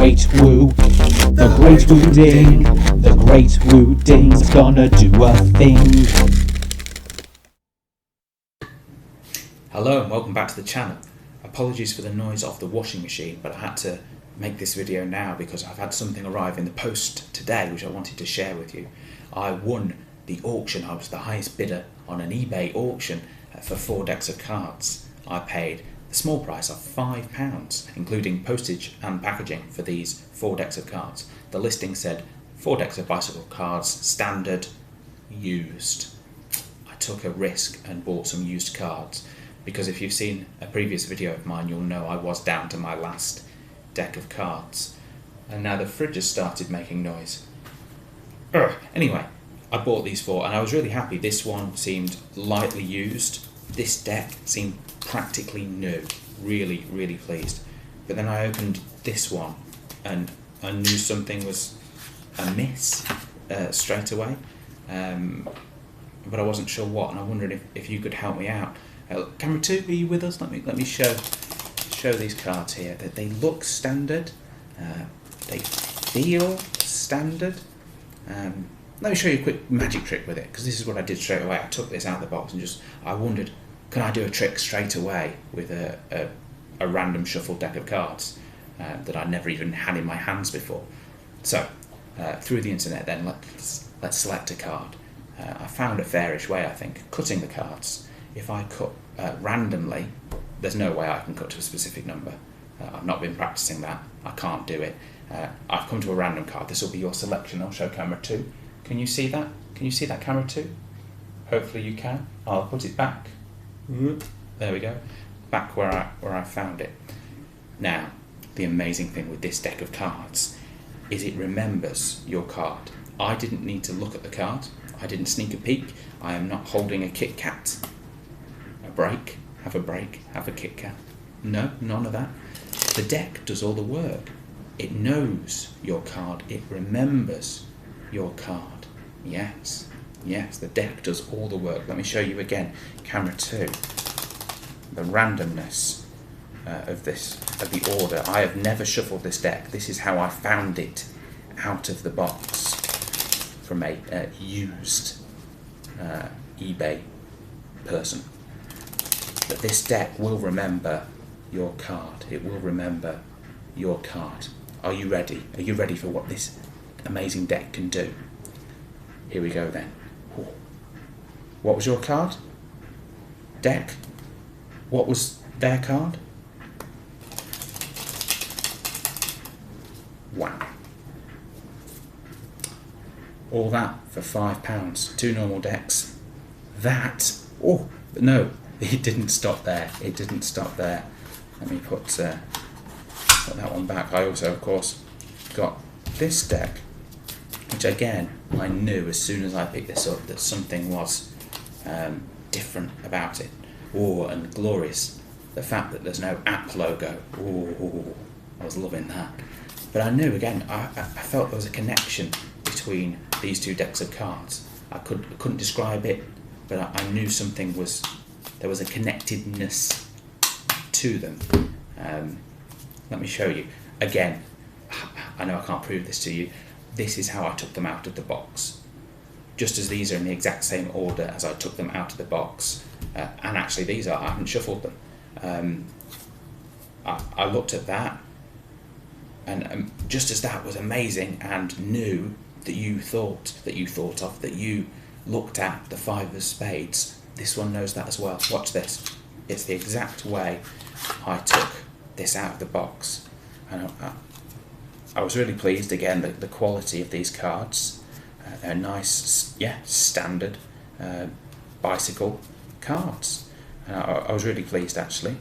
great woo, the great woo ding, the great woo ding's gonna do a thing. Hello and welcome back to the channel. Apologies for the noise of the washing machine, but I had to make this video now because I've had something arrive in the post today which I wanted to share with you. I won the auction. I was the highest bidder on an eBay auction for 4 decks of cards. I paid the small price of £5, including postage and packaging for these 4 decks of cards. The listing said 4 decks of bicycle cards, standard, used. I took a risk and bought some used cards because if you've seen a previous video of mine, you'll know I was down to my last deck of cards. And now the fridge has started making noise. Anyway, I bought these 4 and I was really happy. This one seemed lightly used. This deck seemed practically new. Really, really pleased. But then I opened this one and I knew something was amiss straight away. But I wasn't sure what, and I wondered if you could help me out. Camera 2, are you with us? Let me show these cards here. That they look standard. They feel standard. Let me show you a quick magic trick with it, because this is what I did straight away. I took this out of the box and I wondered, can I do a trick straight away with a random shuffled deck of cards that I never even had in my hands before? So through the internet then, let's select a card. I found a fairish way, I think, cutting the cards. If I cut randomly, there's no way I can cut to a specific number. I've not been practicing that. I can't do it. I've come to a random card. This will be your selection. I'll show camera 2. Can you see that? Can you see that, camera 2? Hopefully you can. I'll put it back. There we go. Back where I found it. Now, the amazing thing with this deck of cards is it remembers your card. I didn't need to look at the card. I didn't sneak a peek. I am not holding a Kit Kat. Have a Kit Kat. No, none of that. The deck does all the work. It knows your card. It remembers your card. Yes, the deck does all the work. Let me show you again, camera 2. The randomness of the order. I have never shuffled this deck. This is how I found it out of the box from a used eBay person. But this deck will remember your card. It will remember your card. Are you ready? Are you ready for what this amazing deck can do? Here we go then. What was your card? Deck. What was their card? Wow. All that for £5. 2 normal decks. That. Oh, but no. It didn't stop there. It didn't stop there. Let me put that one back. I also, of course, got this deck, which again, I knew as soon as I picked this up that something was different about it. Oh, and glorious. The fact that there's no app logo. Oh, I was loving that. But I knew, again, I felt there was a connection between these 2 decks of cards. I couldn't describe it, but I knew something was... There was a connectedness to them. Let me show you. Again, I know I can't prove this to you. This is how I took them out of the box. Just as these are in the exact same order as I took them out of the box. And actually these are, I haven't shuffled them. I looked at that, and just as that was amazing and new, that you looked at the 5 of spades, this one knows that as well. Watch this. It's the exact way I took this out of the box. And I was really pleased, again, the quality of these cards. They're nice, standard bicycle cards. I was really pleased, actually.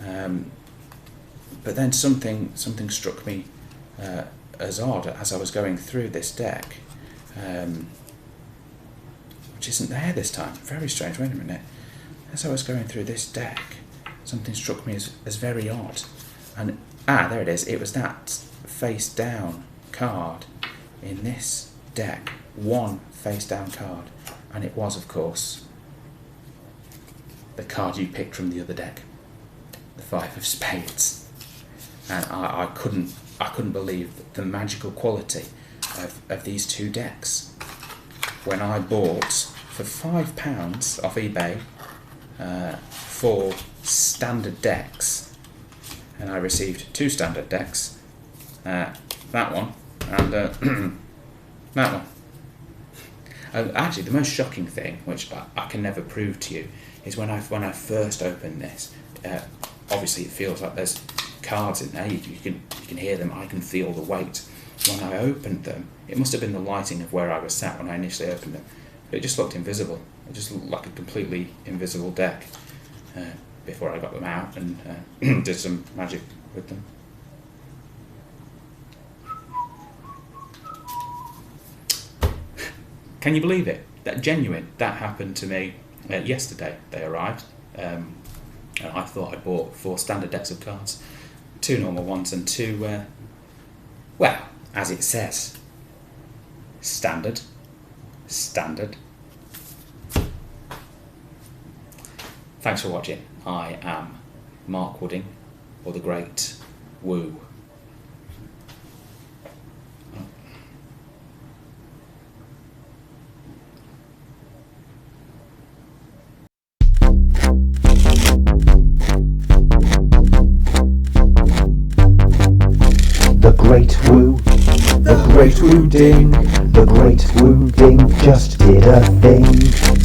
But then something struck me as odd as I was going through this deck. Which isn't there this time. Very strange. Wait a minute. As I was going through this deck, something struck me as very odd. And there it is. It was that face down card in this deck. One face down card. And it was, of course, the card you picked from the other deck. The 5 of spades. And I couldn't I couldn't believe the magical quality of these two decks. When I bought for £5 off eBay 4 standard decks, and I received 2 standard decks, that one and that one. Actually, the most shocking thing, which I can never prove to you, is when I first opened this. Obviously, it feels like there's cards in there. You can hear them. I can feel the weight. When I opened them, it must have been the lighting of where I was sat when I initially opened them. But it just looked invisible. It just looked like a completely invisible deck before I got them out and did some magic with them. Can you believe it? That genuine. That happened to me yesterday. They arrived. And I thought I'd bought 4 standard decks of cards, 2 normal ones and 2, well, as it says, standard. Thanks for watching. I am Mark Wooding, or the Great Woo. The Great Woo, the Great Woo Ding, the Great Woo Ding just did a thing.